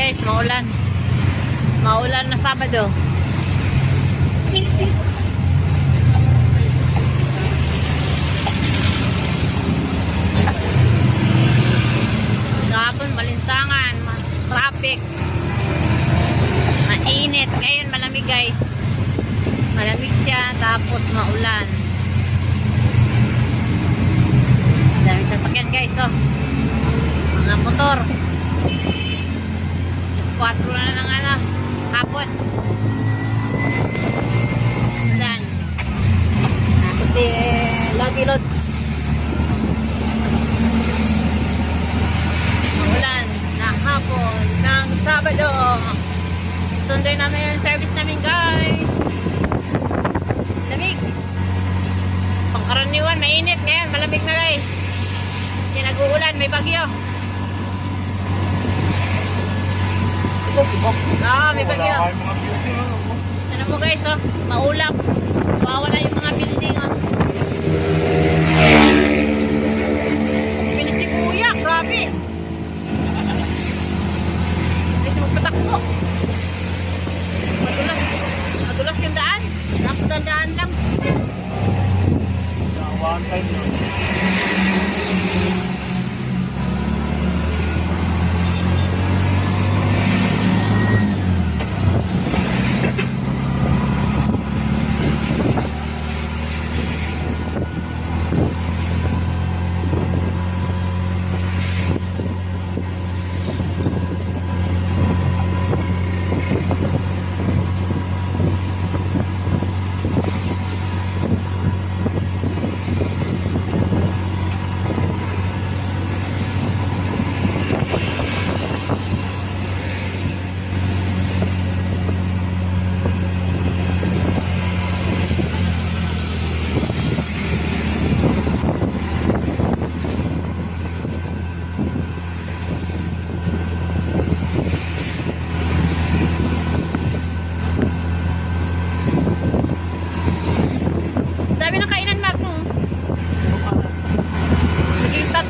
guys, maulan. Maulan na Sabado. Gapon, malinsangan, traffic. Mainit. Ngayon malamig guys. Malamig siya, tapos maulan. Dami sasakyan guys, oh. Mga motor. Alas 4 na ng ano, hapon. Ulan. Ako si Lucky Lods. Maulan na hapon ng Sabado. Sunday namin yung service namin guys. Lamig. Pangkaraniwan, mainit. Ngayon, malamig na guys. Hindi nag-uulan, may bagyo. May bagyo. Ano mo guys, oh, maulap. Mawawala yung mga building, oh. Bilis ni Kuya, grabe. Bilis ni magpatakbo. Madulas yung daan. Daan lang. One time no.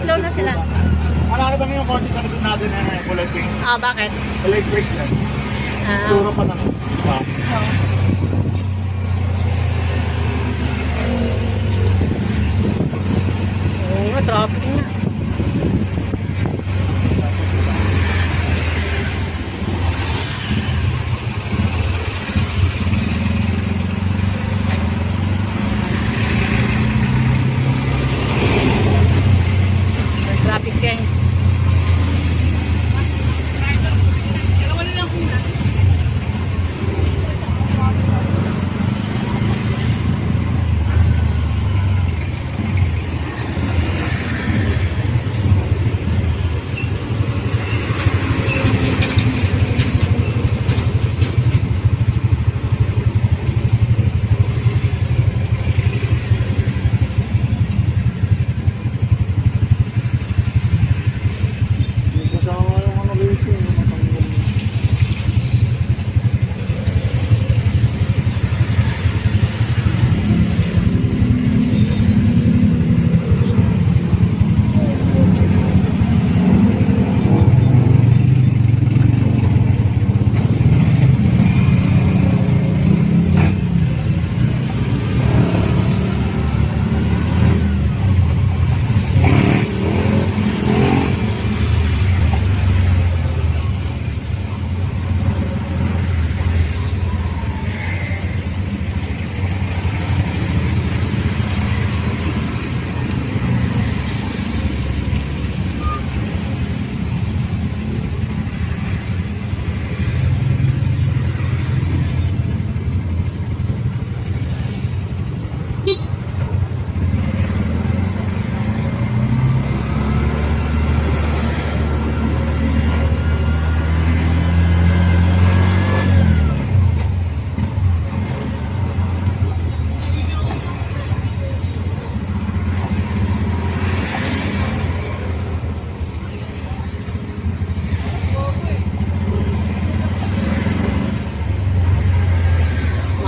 Na sila. Ano ba yung kotse sa likod natin na kulay pink? Ah, bakit? Electric na. Turo pa naman. Oo, traffic na. Traffic guys.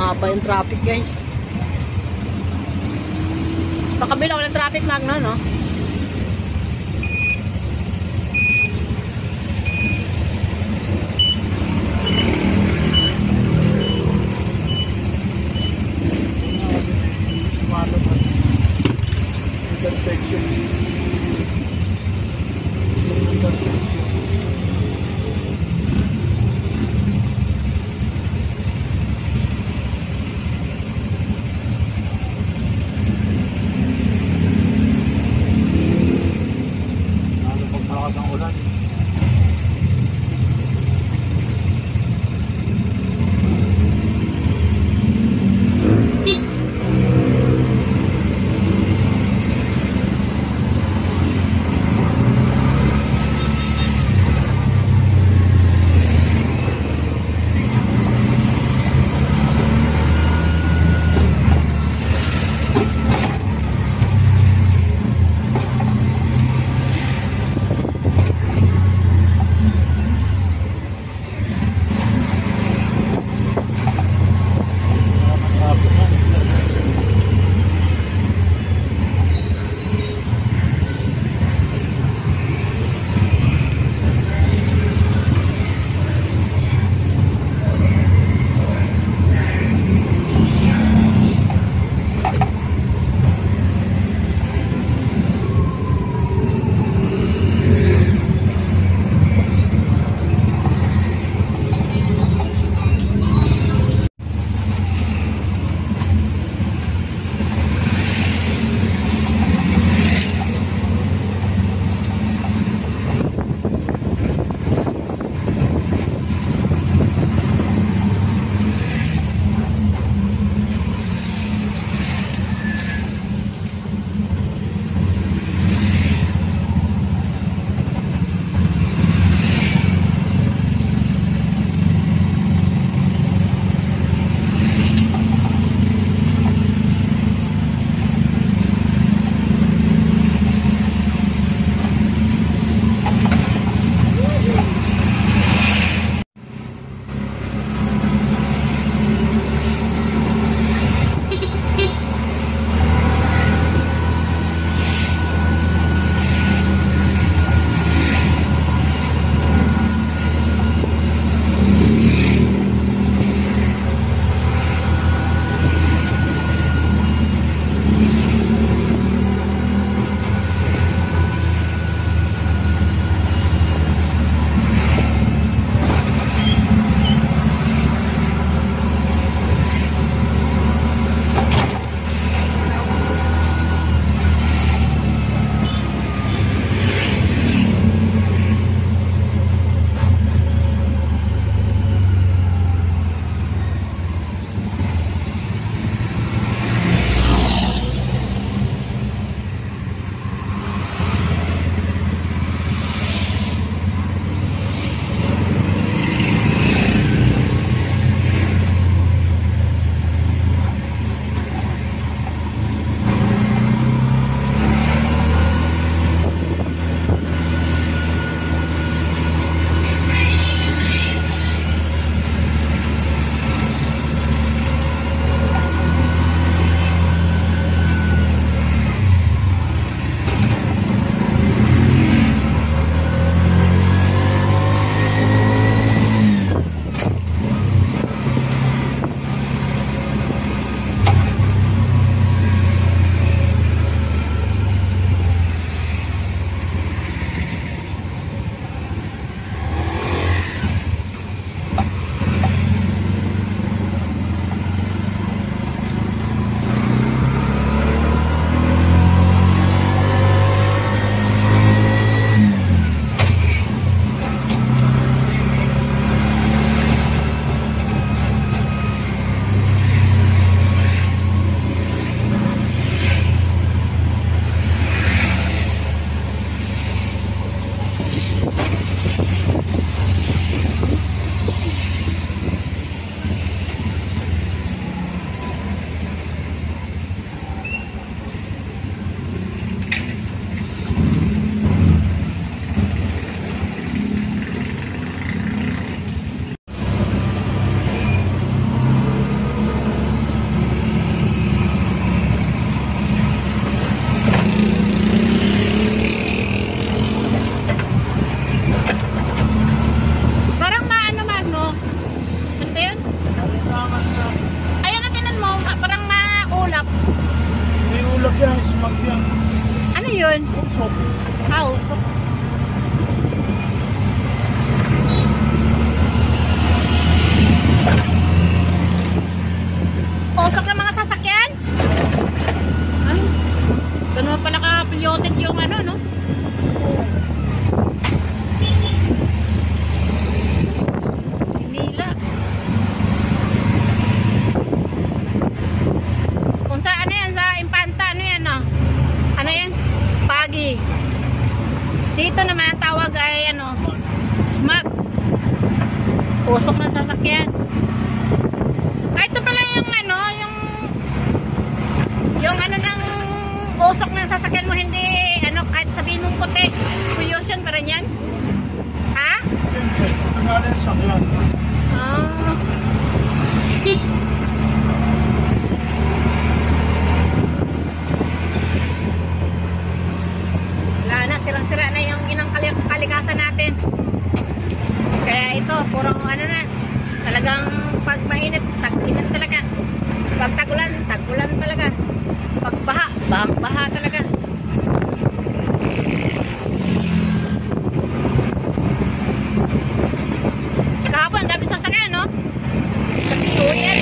Mahaba yung traffic guys. Sa kabila walang traffic magno, no? yan, smog yan. Ano yun? Usok. Ah, usok. Usok ng mga sasakyan? Ano? Ganun pala ka-piloted yung ano, no? Hinila. Kung sa ano yan, sa Impanta, ano yan, no? Ano yan? Pagi. Dito naman ang tawag ay ano, smog. Usok ng sasakyan. Ah, ito pala yung ano, yung ano ng usok ng sasakyan mo, hindi ano, kahit sabihin mong puti, pollution pa rin yan? Ha? Ito nga rin sakyan. Ah. Wala na, sirang-sira na yung inang kalikasan natin. Kaya ito, purong ano na, talagang pag mainit, tag-init talaga. Pag tagulan, tag-ulan talaga. Pag baha, bahang-baha talaga. Kahapon, dami sasakyan, no? Kasi uyan.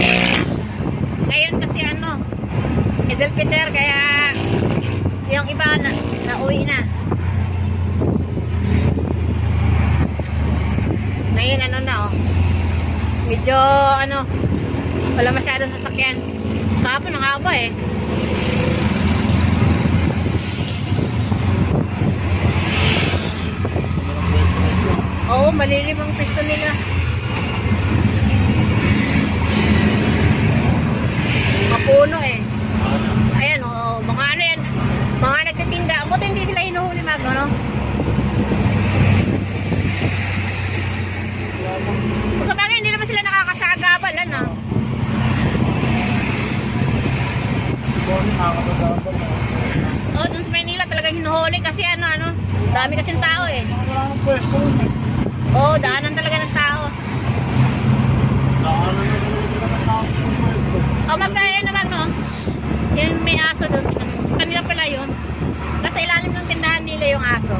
Ngayon kasi ano, Idel Peter, kaya yung iba na uwi na. Ngayon ano na, oh. Medyo ano, wala masyadong sasakyan. Kahapon ang haba eh. Oo, malilim ang pisto nila. Mapuno eh. Ayan, oh, mga ano yan, mga nagtitinda. Buti hindi sila hinuhuli, Mag, no? Sa bagay, hindi naman sila nakakasagabal, ano? Oh, dun sa Maynila talaga hinuhuli kasi ano, dami kasing tao eh. Wala nang pwesto. Oh, daanan talaga ng tao. Daanan na naman sa pwesto. Oh, magkaya naman, no? Yung may aso dun. Sa kanila pala yun. Nasa ilalim ng tindahan nila yung aso.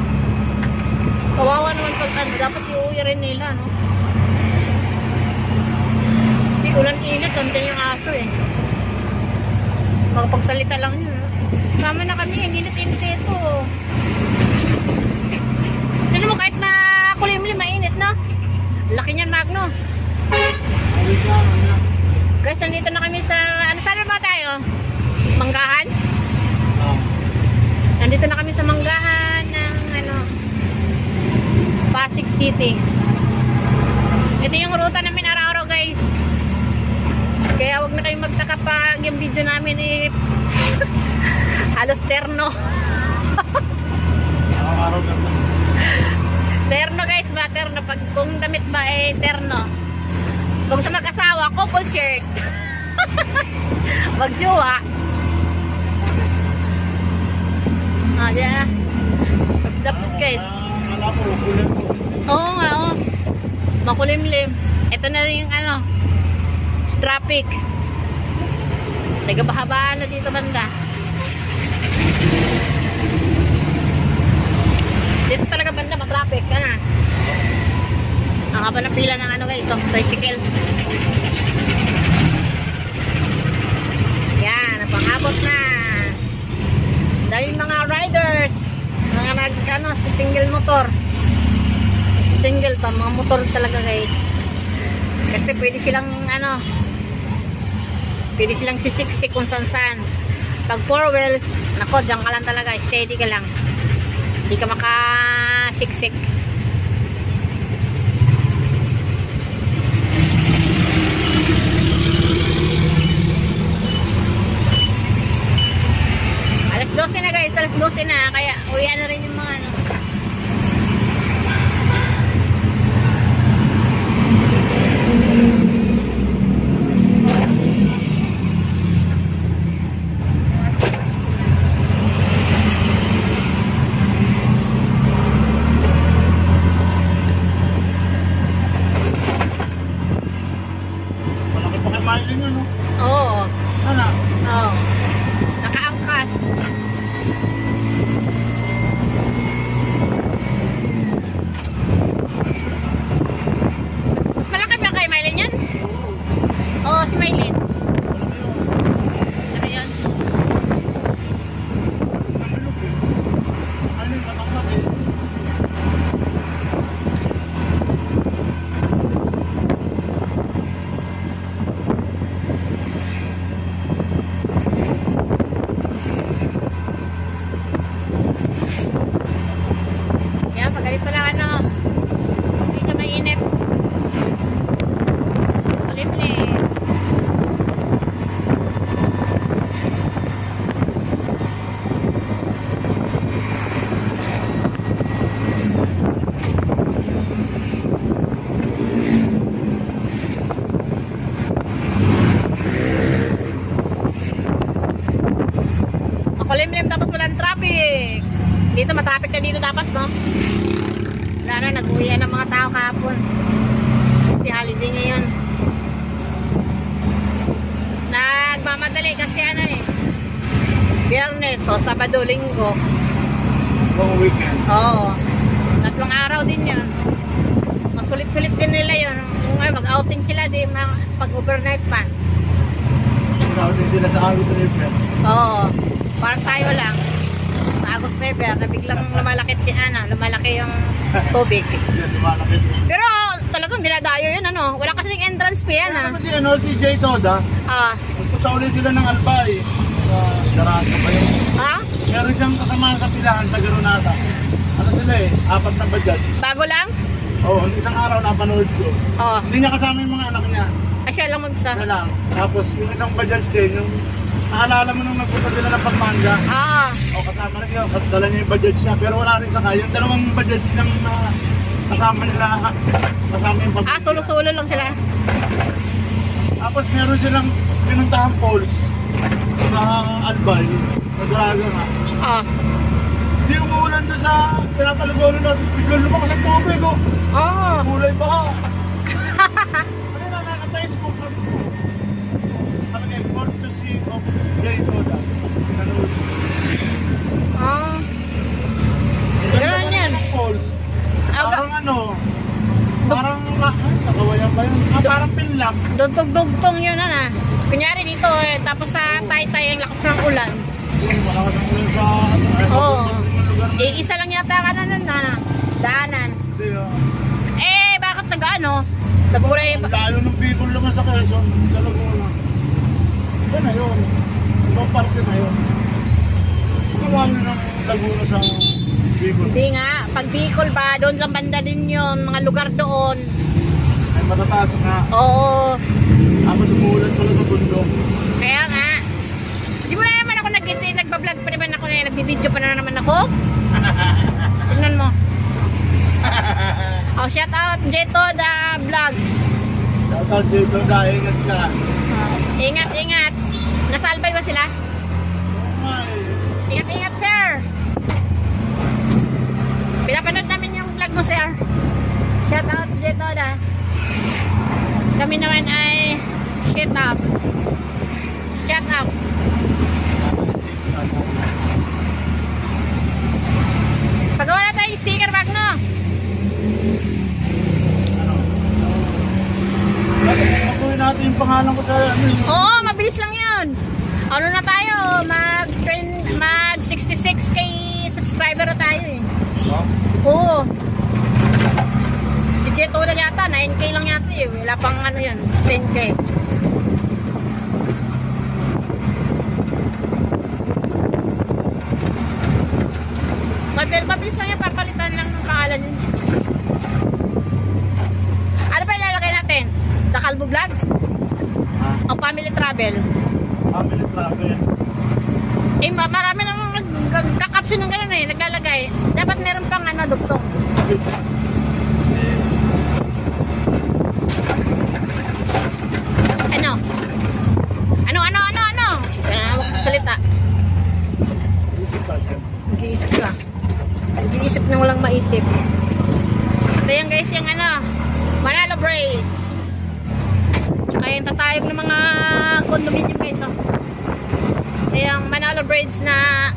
Kawawa naman pag ano, dapat iuwi rin nila, no? Kasi ulan init, nandun yung aso eh. Makapagsalita lang yun, no? Sama na kami, hindi init-init ito. Tignan mo, kahit na kulimlim, mainit, no? Laki niyan, Magno. Guys, nandito na kami sa, ano, saan ba tayo? Manggahan? Nandito na kami sa Manggahan ng, ano, Pasig City. Ito yung ruta namin araw-araw, guys. Kaya wag na kayong magtaka pag yung video namin eh halos terno. Araw-araw na. Terno, guys, ba? Terno. Pag kung damit ba eh terno. Kung sa mag-asawa, couple shirt. Mag-jowa. Ah, diyan. Dapat, guys. Wala po, ulan po. Oo nga, oo. Makulimlim. Ito na yung ano, traffic. Nagbahabaan na dito banda. Dito talaga banda, matraffic ka na. Ang haba na pila ng ano, guys, so, tricycle. Yan, napangabot na. Dahil mga riders, mga ano, sa single motor. Single pa, mga motor talaga, guys. Kasi pwede silang ano, pwede silang sisiksik kung saan-saan. Pag 4 wheels, nako, dyan ka lang talaga, steady ka lang. Hindi ka makasiksik. Alas 12 na, guys, alas 12 na, kaya uwian na rin yung mga ano. Malaki pa kay Miley nyo, no? Oo. Ano? Oo. Nakaangkas. makulimlim tapos walang traffic. Dito matraffic na dito dapat, no? Wala na, nag-uwi ng mga tao kahapon. Kasi holiday ngayon. Nagmamadali kasi ano eh. Biyernes o Sabado, Linggo. Long weekend. Oo. 3 araw din yun. Masulit-sulit din nila yun. Mag-outing sila din pag-overnight pa. Tawag din sila sa Agos River. Oo. Parang tayo lang. Sa Agos River na biglang lumalaki yung tubig. Yan, lumalaki. Pero talagang dinadayo yun, ano. Wala kasing entrance fee yan, Kaya naman si J. Toda, magpunta ulit sila ng Albay. Sa Darasa pa yun. Ha? Meron siyang kasama sa pilahan sa Garunata. Ano sila eh, 4 na bajaj. Bago lang? Oo, isang araw napanood ko. Oo. Hindi niya kasama yung mga anak niya. Ay, siya lang mag-isa. Isa lang. Tapos yung isang bajaj din, yung naalala mo nung nagpunta sila ng Pampanga. O kasama rin yun, dala niya yung bajaj siya. Pero wala rin sakay. Yung dalawang bajaj ng kasama nila, kasama yung pamilya. Solo-solo lang sila. Tapos meron silang pinuntahan falls sa Albay, sa Duraga nga. Hindi umuulan doon sa pinapalugoran natin. Biglang lumakas ang tubig, oh. Kulay baha. Ano na, naka-Facebook. Palagay, courtesy of J. Toda. Nanood. Ganun yan. Falls. Parang ano, parang, nakawayan ba yun? Parang pinlock. Dugtong-dugtong yun, ano. Kunyari dito, tapos sa Taytay ang lakas ng ulan. Malakas ang ulan sa, Oo. Isa lang yata ang daanan. Hindi, Bakit nag-ano? Nagkulay Ang lalo ng people naman sa Quezon, Laguna. Yan na yun. Ibang parte na yun. Nawalo ng Laguna sa Bicol. Hindi nga, pag Bicol ba, doon sa banda din yun, mga lugar doon. Ay matataas nga. Oo. Tapos umuulan pala sa bundok. Kaya nga. Hindi mo na naman ako nagbablog pa naman ako, nagbibideo pa na naman ako. Tingnan mo. Shout out J. Toda Vlogs. Shout out dito dahil ingat ka. Ingat. Nasa Albay ba sila? Ingat, sir. Pinapanood namin yung vlog mo, sir. Shout out J. Toda. Kami naman ay shout out. Pagawa na tayo yung sticker bag, no? Makuhin natin yung pangalan ko sa ano yun. Oo, mabilis lang yun. Ano na tayo? Mag 66k subscriber na tayo eh. Oo. Si Jeto na yata, 9k lang yata eh. Wala pang ano yun, 10k. Mabilis lang yan, papalitan lang ng pangalan yun. Ano pa ilalagay natin? The Calvo Vlogs? O Family Travel? Family travel. Marami namang nagkakapsin ng gano'n eh, naglalagay. Dapat meron pang ano, dugtong. Ano? Salita. Isip pa siya. Nag-iisip ka. Nag-iisip na walang maisip. Ito yan guys, yung ano, Manalo Braids. Tsaka yung tatayog ng mga condominium guys, oh. Ito yung Manalo Braids na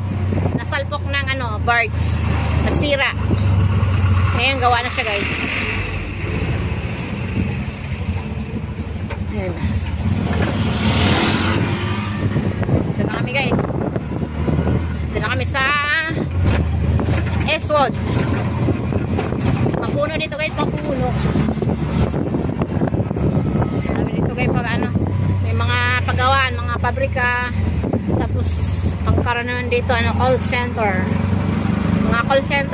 nasalpok ng ano, birds. Nasira. Ngayon, gawa na siya guys. Ayan. Ito na kami guys. Ito na kami sa Eswood. Mapuno dito guys, mapuno. Sabi dito guys pag ano, may mga pagawaan, mga pabrika. Tapos pagkaroon naman dito ano, call center. Mga call center